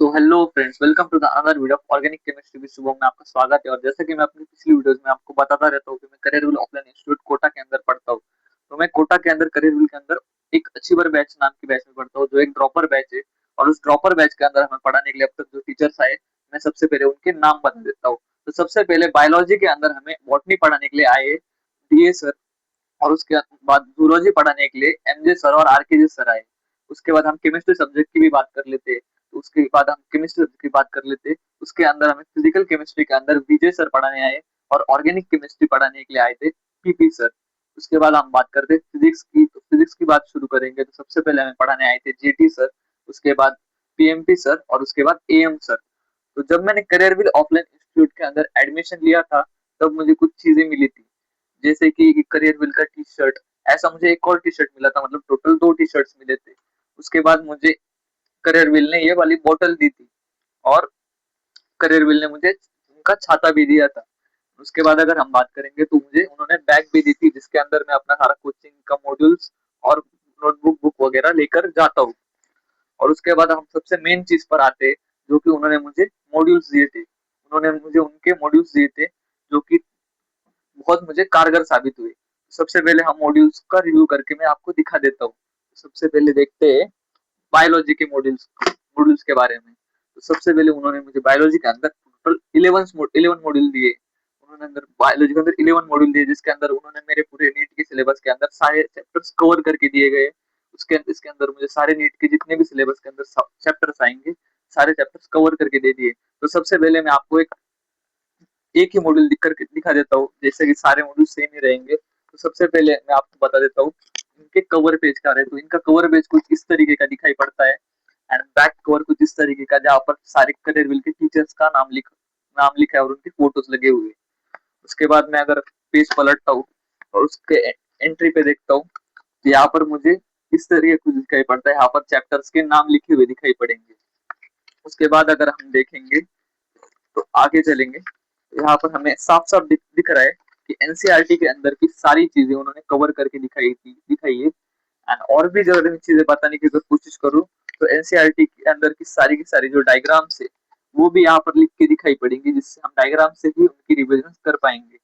So hello friends, welcome to the another video of organic chemistry with Shubham में आपका स्वागत है। और जैसे कि मैं अपनी पिछली वीडियोस में आपको बताता रहता हूँ कि मैं Careerwill offline institute Kota के अंदर पढ़ता हूँ। तो मैं कोटा के अंदर करियर विल के अंदर एक अचीवर बैच नाम की बैच में पढ़ता हूँ, जो एक ड्रॉपर बैच है। और उस ड्रॉपर बैच के अंदर हमें पढ़ाने के लिए अब तक जो टीचर्स आए, मैं सबसे पहले उनके नाम बता देता हूँ। तो सबसे पहले बायोलॉजी के अंदर हमें बॉटनी पढ़ाने के लिए आए डीए सर। और उसके बाद जूलॉजी पढ़ाने के लिए एमजे सर और आरके जी सर आए। उसके बाद हम केमिस्ट्री सब्जेक्ट की भी बात कर लेते। उसके बाद हम केमिस्ट्री सब्जेक्ट की बात कर लेते। उसके अंदर हमें फिजिकल केमिस्ट्री के अंदर विजय सर पढ़ाने आए। और ऑर्गेनिक केमिस्ट्री पढ़ाने के लिए आए थे पीपी सर। उसके बाद हम बात करते फिजिक्स की, तो फिजिक्स की बात शुरू करेंगे तो सबसे पहले हमें पढ़ाने आए थे जेटी सर। उसके बाद पीएमटी सर और उसके बाद एएम सर। तो जब मैंने करियरविल ऑफलाइन इंस्टीट्यूट के अंदर एडमिशन लिया था, तब मुझे कुछ चीजें मिली थी। जैसे कि करियरविल का टी शर्ट। ऐसा मुझे एक और टी शर्ट मिला था, मतलब टोटल दो टी शर्ट्स मिले थे। उसके बाद मुझे करियरविल ने ये वाली बोतल दी थी। और करियरविल ने मुझे उनका छाता भी दिया था। उसके बाद अगर हम बात करेंगे तो मुझे उन्होंने बैग भी दी थी, जिसके अंदर मैं अपना सारा कोचिंग का मॉड्यूल्स और नोटबुक बुक वगैरह लेकर जाता हूँ। और उसके बाद हम सबसे मेन चीज पर आते हैं, जो कि उन्होंने मुझे मॉड्यूल्स दिए थे। उन्होंने मुझे उनके मॉड्यूल्स दिए थे, जो कि बहुत मुझे कारगर साबित हुए। सबसे पहले हम मॉड्यूल्स का रिव्यू करके मैं आपको दिखा देता हूँ। सबसे पहले देखते हैं बायोलॉजी के मॉड्यूल्स मॉड्यूल्स के बारे में। तो सबसे पहले उन्होंने मुझे बायोलॉजी के अंदर टोटल 11 मॉड्यूल दिए। उन्होंने अंदर बायोलॉजी के अंदर 11 मॉड्यूल दिए, जिसके अंदर उन्होंने मेरे पूरे नीट के सिलेबस के अंदर सारे चैप्टर्स कवर करके दिए गए। उसके इसके अंदर मुझे सारे नीट के जितने भी सिलेबस के अंदर चैप्टर्स आएंगे, सारे चैप्टर्स कवर करके दे दिए। तो सबसे पहले मैं आपको एक ही मॉड्यूल दिख करके दिखा देता हूँ, जैसे कि सारे मॉड्यूल सेम ही रहेंगे। तो सबसे पहले मैं आपको बता देता हूँ इनके कवर पेज क्या रहे। तो इनका कवर पेज कुछ इस तरीके का दिखाई पड़ता है। एंड बैक कवर कुछ इस तरीके का, जहाँ पर सारे करियर के टीचर्स का नाम लिखा है और उनकी फोटोज लगे हुए। उसके बाद मैं अगर पेज पलटता हूँ और उसके एंट्री पे देखता हूँ, तो यहाँ पर मुझे इस तरीके कुछ दिखाई पड़ता है। यहाँ पर चैप्टर्स के नाम लिखे हुए दिखाई पड़ेंगे। उसके बाद अगर हम देखेंगे तो आगे चलेंगे, यहाँ पर हमें साफ साफ दिख रहा है कि एनसीईआरटी के अंदर की सारी चीजें उन्होंने कवर करके दिखाई है। एंड और भी अगर मैं चीजें बताने की अगर कोशिश करूँ, तो एनसीईआरटी के अंदर की सारी जो डायग्राम्स है, वो भी यहाँ पर लिख के दिखाई पड़ेंगी, जिससे हम डायग्राम से ही उनकी रिविजन कर पाएंगे।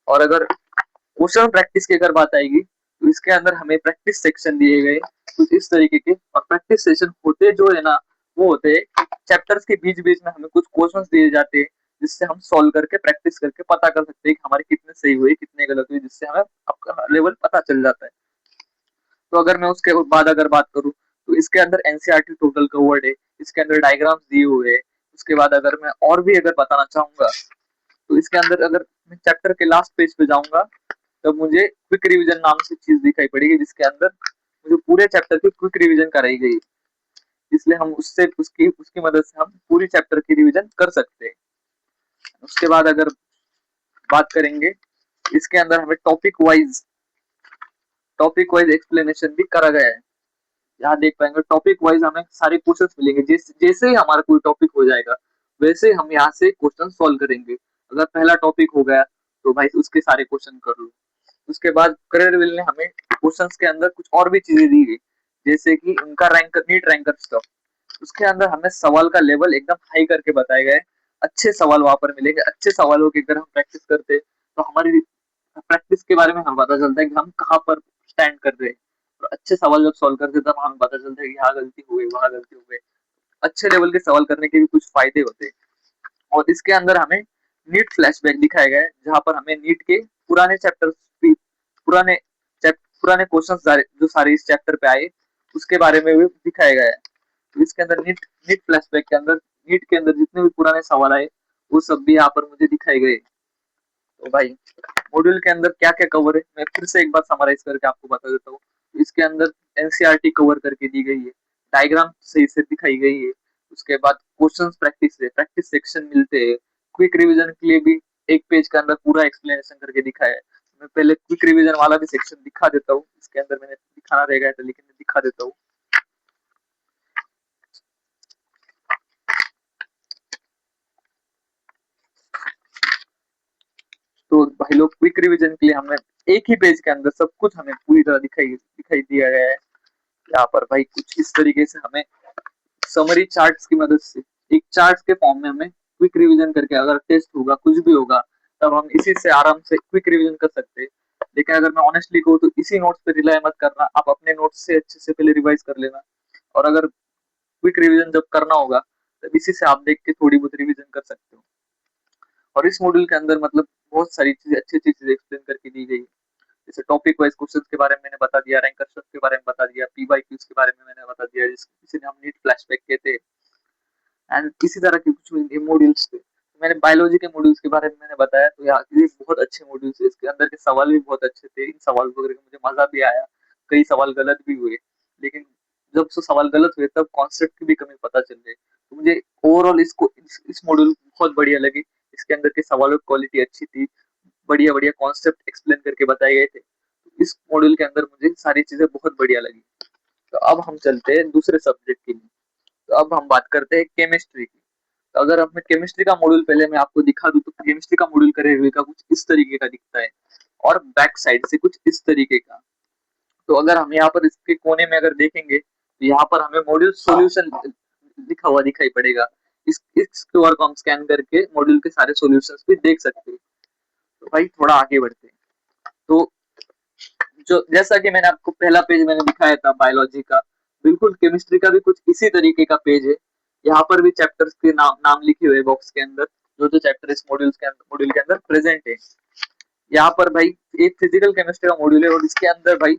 और अगर क्वेश्चन प्रैक्टिस की अगर बात आएगी, तो इसके अंदर हमें प्रैक्टिस सेक्शन दिए गए कुछ इस तरीके के। और प्रैक्टिस सेशन होते जो है ना, वो होते हैं चैप्टर्स के बीच बीच में हमें कुछ क्वेश्चंस दिए जाते हैं, जिससे हम सॉल्व करके प्रैक्टिस करके पता कर सकते हैं कि हमारे कितने सही हुए कितने गलत हुए, जिससे हमें आपका लेवल पता चल जाता है। तो अगर मैं उसके बाद अगर बात करूँ, तो इसके अंदर एनसीईआरटी टोटल कवर्ड है। इसके अंदर डायग्राम्स दिए हुए हैं। उसके बाद अगर मैं और भी अगर बताना चाहूंगा, तो इसके अंदर अगर मैं चैप्टर के लास्ट पेज पे जाऊंगा, तब मुझे क्विक रिवीजन नाम से चीज दिखाई पड़ेगी, जिसके अंदर मुझे पूरे चैप्टर की क्विक रिवीजन कराई गई। इसलिए हम उससे उसकी उसकी मदद से हम पूरी चैप्टर की रिवीजन कर सकते हैं। उसके बाद अगर बात करेंगे, इसके अंदर हमें टॉपिक वाइज एक्सप्लेनेशन भी करा गया है। यहाँ देख पाएंगे टॉपिक वाइज हमें सारे क्वेश्चन मिलेंगे। जैसे जैसे ही हमारा कोई टॉपिक हो जाएगा, वैसे ही हम यहाँ से क्वेश्चन सॉल्व करेंगे। अगर पहला टॉपिक हो गया, तो भाई उसके सारे क्वेश्चन कर लो। उसके बाद करियरविल ने हमें क्वेश्चंस के अंदर कुछ और भी चीजें दी गई, जैसे कि उनका नीट रैंकर स्टफ। उसके अंदर हमें सवाल का लेवल एकदम हाई करके बताए गए। अच्छे सवाल वहां पर मिलेंगे। अच्छे सवालों की अगर हम प्रैक्टिस करते, तो हमारी प्रैक्टिस के बारे में हमें पता चलता है कि हम कहाँ पर स्टैंड कर रहे हैं। और अच्छे सवाल जब सॉल्व करते, तब हमें पता चलता है कि यहाँ गलती हुई वहां गलती हो गई। अच्छे लेवल के सवाल करने के भी कुछ फायदे होते हैं। और इसके अंदर हमें नीट फ्लैशबैक दिखाया गया है, जहां पर हमें नीट के पुराने चैप्टर्स भी, पुराने पुराने क्वेश्चन जो सारे इस चैप्टर पे आए, उसके बारे में भी दिखाया गया है। तो इसके अंदर नीट नीट फ्लैशबैक के अंदर नीट के अंदर जितने भी पुराने सवाल आए, वो सब भी यहाँ पर मुझे दिखाए गए। तो भाई, मॉड्यूल के अंदर क्या क्या कवर है, मैं फिर से एक बार समराइज करके आपको बता देता हूँ। इसके अंदर एनसीईआरटी कवर करके दी गई है। डायग्राम सही से दिखाई गई है। उसके बाद क्वेश्चंस प्रैक्टिस सेक्शन मिलते हैं। क्विक रिवीजन के लिए भी एक पेज के अंदर पूरा एक्सप्लेनेशन करके दिखाया है। मैं पहले क्विक रिवीजन वाला भी सेक्शन दिखा देता हूँ। इसके अंदर मैंने दिखाना रहेगा तो, लेकिन मैं दिखा देता हूँ। तो भाई लोग, क्विक रिवीजन के लिए हमें एक ही पेज के अंदर सब कुछ हमें पूरी तरह दिखाई दिखाई दिया गया है। यहाँ पर भाई कुछ इस तरीके से हमें समरी चार्ट्स की मदद से, एक चार्ट्स के फॉर्म में हमें क्विक रिवीजन करके, अगर टेस्ट होगा कुछ भी होगा तब हम इसी से आराम से क्विक रिवीजन कर सकते हैं। लेकिन अगर मैं ऑनेस्टली कहूँ तो इसी नोट्स पे रिलाई मत करना, आप अपने नोट्स से अच्छे से पहले रिवाइज कर लेना, और अगर क्विक रिवीजन जब करना होगा तब इसी से आप देख के थोड़ी बहुत रिवीजन कर सकते हो। और इस मॉड्यूल के अंदर मतलब बहुत सारी चीजें, अच्छी अच्छी चीजें एक्सप्लेन करके दी गई है। जैसे टॉपिक वाइज क्वेश्चंस के बारे में मैंने बता दिया, रैंकर स्टफ के बारे में बता दिया, पीवाईक्यूज के बारे में मैंने बता दिया, जिसे हम नीट फ्लैशबैक कहते हैं। एंड इसी तरह के कुछ मॉड्यूल्स थे। मैंने बायोलॉजी के मॉड्यूल्स के बारे में मैंने बताया, तो यहाँ ये बहुत अच्छे मॉड्यूल्स है, इसके अंदर के सवाल भी बहुत अच्छे थे, इन सवाल को करके मुझे मजा भी आया, कई सवाल गलत भी हुए, लेकिन जब से सवाल गलत हुए तब कॉन्सेप्ट की भी कमी पता चल गई। तो मुझे ओवरऑल इस मॉड्यूल बहुत बढ़िया लगी। इसके अंदर के सवालों की क्वालिटी अच्छी थी, बढ़िया बढ़िया कॉन्सेप्ट एक्सप्लेन करके बताए गए थे। इस मॉड्यूल के अंदर मुझे सारी चीजें बहुत बढ़िया लगी। तो अब हम चलते हैं दूसरे सब्जेक्ट के लिए। तो अब हम बात करते हैं केमिस्ट्री की। तो अगर हमें केमिस्ट्री का मॉड्यूल पहले मैं आपको दिखा दूं, तो केमिस्ट्री का मॉड्यूल करे हुए का कुछ इस तरीके का दिखता है, और बैक साइड से कुछ इस तरीके का। तो अगर हम यहाँ पर इसके कोने में अगर देखेंगे तो यहाँ पर हमें मॉड्यूल सॉल्यूशन लिखा हुआ दिखाई पड़ेगा। इस क्यूआर को हम स्कैन करके मॉड्यूल के सारे सॉल्यूशंस भी देख सकते हैं। तो भाई थोड़ा आगे बढ़ते हैं। तो जो जैसा कि मैंने आपको पहला पेज मैंने दिखाया था बायोलॉजी का, बिल्कुल केमिस्ट्री का भी कुछ इसी तरीके का पेज है। यहाँ पर भी चैप्टर्स के नाम लिखे हुए बॉक्स के अंदर, जो जो चैप्टर इस मॉड्यूल के अंदर प्रेजेंट है। यहाँ पर भाई एक फिजिकल केमिस्ट्री का मॉड्यूल है, और इसके अंदर भाई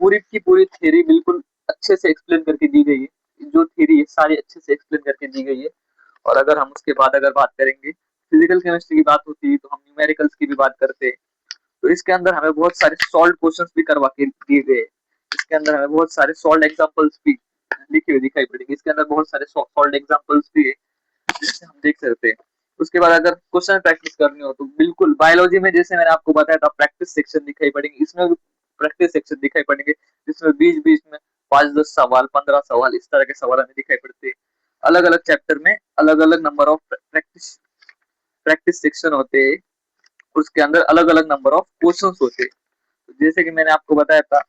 पूरी की पूरी थ्योरी बिल्कुल अच्छे से एक्सप्लेन करके दी गई है। जो थ्योरी है सारी अच्छे से एक्सप्लेन करके दी गई है। और अगर हम उसके बाद अगर बात करेंगे, फिजिकल केमिस्ट्री की बात होती है तो हम न्यूमेरिकल्स की भी बात करते हैं। तो इसके अंदर हमें बहुत सारे सॉल्व क्वेश्चंस भी करवा के दिए गए। इसके अंदर हमें बहुत सारे सॉल्व एग्जांपल्स भी लिखे हुए दिखाई पड़ेंगे। इसके अंदर बहुत सारे सॉल्व एग्जांपल्स भी है, जिससे हम देख सकते हैं। उसके बाद अगर क्वेश्चन प्रैक्टिस करनी हो तो बिल्कुल बायोलॉजी में जैसे मैंने आपको बताया था, प्रैक्टिस सेक्शन दिखाई पड़ेंगे, इसमें भी प्रैक्टिस सेक्शन दिखाई पड़ेंगे, जिसमें बीच बीच में 5-10 सवाल, 15 सवाल, इस तरह के सवाल हमें दिखाई पड़ते हैं। अलग अलग चैप्टर में अलग अलग number of practice practice section होते हैं, उसके अंदर अलग अलग नंबर ऑफ क्वेश्चन होते हैं। तो जैसे कि मैंने आपको बताया था,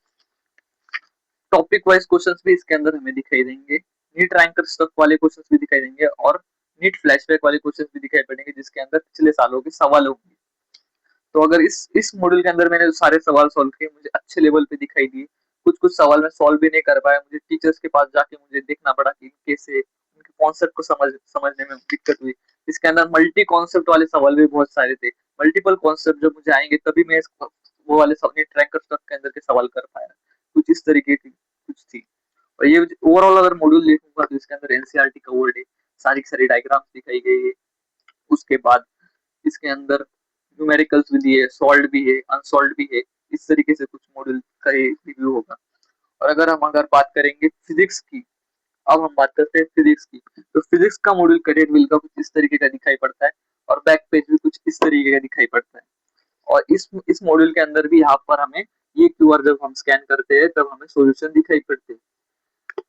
टॉपिक वाइज क्वेश्चंस भी इसके अंदर हमें दिखाई देंगे, नीट रैंकर स्टफ वाले क्वेश्चंस भी दिखाई देंगे, और नीट फ्लैशबैक वाले क्वेश्चंस भी दिखाई पड़ेंगे, जिसके अंदर पिछले सालों के सवाल होंगे। तो अगर इस मॉड्यूल के अंदर मैंने जो सारे सवाल सॉल्व किए, मुझे अच्छे लेवल पे दिखाई दिए। कुछ कुछ सवाल मैं सॉल्व भी नहीं कर पाया, मुझे टीचर्स के पास जाके मुझे देखना पड़ा कि कैसे उनके कॉन्सेप्ट को समझने में दिक्कत हुई। इसके अंदर मल्टी कॉन्सेप्ट वाले सवाल भी बहुत सारे थे। मल्टीपल कॉन्सेप्ट जब मुझे आएंगे तभी मैं वो वाले ट्रैकर स्टफ के अंदर के सवाल कर पाया। कुछ इस तरीके की कुछ थी। और ये ओवरऑल अगर मॉड्यूल देखूंगा तो इसके अंदर एनसीईआरटी कवर्ड है, सारी की सारी डायग्राम्स दिखाई गई है। उसके बाद इसके अंदर न्यूमेरिकल्स भी दिए, सॉल्व भी है, अनसॉल्व भी है। इस तरीके से कुछ मॉड्यूल का ये रिव्यू होगा। और अगर बात करेंगे फिजिक्स की, अब हम बात करते हैं फिजिक्स की। तो फिजिक्स का मॉड्यूल करियर व्हील का कुछ इस तरीके का दिखाई पड़ता है, और बैक पेज भी कुछ इस तरीके का दिखाई पड़ता है। और इस मॉड्यूल के अंदर भी यहाँ पर हमें ये क्यूआर जब हम स्कैन करते हैं तब हमें सॉल्यूशन दिखाई पड़ते हैं।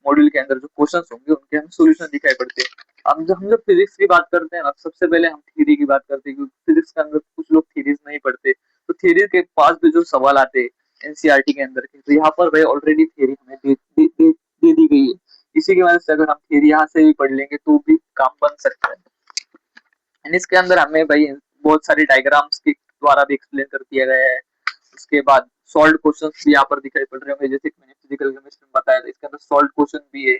मॉड्यूल के अंदर जो क्वेश्चंस होंगे उनके हमें सॉल्यूशन दिखाई पड़ते हैं। अब जब हम जब फिजिक्स की बात करते हैं ना, सबसे पहले हम थ्योरी की बात करते हैं, क्योंकि फिजिक्स के अंदर कुछ लोग थ्योरीज नहीं पढ़ते। तो थ्योरी के पास भी जो सवाल आते हैं एनसीईआरटी के अंदर के, तो यहाँ पर भाई ऑलरेडी थ्योरी हमें दे दी गई है। इसी की वजह से अगर हम थ्योरी यहाँ से भी पढ़ लेंगे तो भी काम बन सकता है। एंड इसके अंदर हमें भाई बहुत सारी डायग्राम्स के द्वारा भी एक्सप्लेन कर दिया गया है। उसके बाद सॉल्व क्वेश्चंस भी यहाँ पर दिखाई पड़ रहे होंगे, जैसे कि मैंने फिजिकल केमिस्ट्री में बताया था, इसके अंदर सॉल्व क्वेश्चन भी है,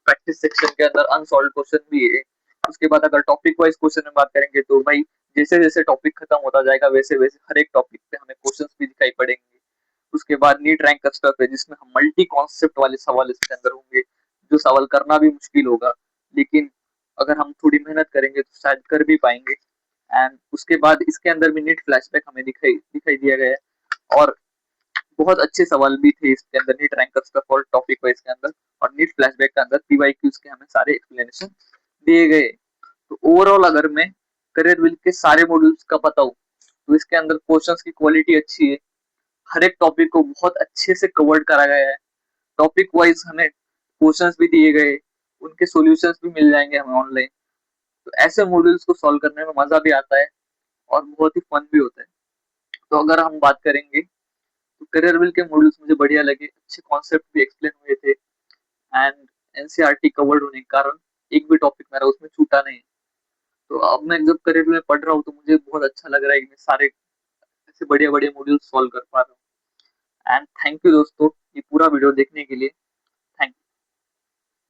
प्रैक्टिस सेक्शन के अंदर अनसॉल्व क्वेश्चन भी है। उसके बाद अगर टॉपिक वाइज क्वेश्चन में बात करेंगे तो भाई जैसे जैसे टॉपिक खत्म होता जाएगा वैसे वैसे हर एक टॉपिक पे हमें क्वेश्चंस भी दिखाई पड़ेंगे। उसके बाद नीट रैंक का स्टफ है, जिसमें हम मल्टी कॉन्सेप्ट वाले सवाल इसके अंदर होंगे, जो सवाल करना भी मुश्किल होगा, लेकिन अगर हम थोड़ी मेहनत करेंगे तो शायद कर भी पाएंगे। एंड उसके बाद इसके अंदर भी नीट फ्लैशबैक हमें दिखाई दिखाई दिया गया है, और बहुत अच्छे सवाल भी थे इसके अंदर नीट रैंकर्स का फॉर टॉपिक वाइज के अंदर। और नीट फ्लैशबैक के अंदर पीवाईक्यूज के हमें सारे एक्सप्लेनेशन दिए गए। तो ओवरऑल अगर मैं करियर विल के सारे मॉड्यूल्स का बताऊं तो इसके अंदर क्वेश्चंस की क्वालिटी अच्छी है, हर एक टॉपिक को बहुत अच्छे से कवर्ड करा गया है। टॉपिक वाइज हमें क्वेश्चंस भी दिए गए, उनके सॉल्यूशंस भी मिल जाएंगे हमें ऑनलाइन। तो ऐसे मॉड्यूल्स को सॉल्व करने में मजा भी आता है, और बहुत ही फन भी होता है। तो अगर हम बात करेंगे तो करियर विल के मॉड्यूल्स मुझे बढ़िया लगे, अच्छे कॉन्सेप्ट भी एक्सप्लेन हुए थे। एंड एनसीईआरटी कवर्ड होने के कारण एक भी टॉपिक मेरा उसमें छूटा नहीं। तो अब मैं जब करियर में पढ़ रहा हूँ तो मुझे बहुत अच्छा लग रहा है कि मैं सारे ऐसे बढ़िया बढ़िया मॉड्यूल सॉल्व कर पा रहा हूँ। एंड थैंक यू दोस्तों ये पूरा वीडियो देखने के लिए।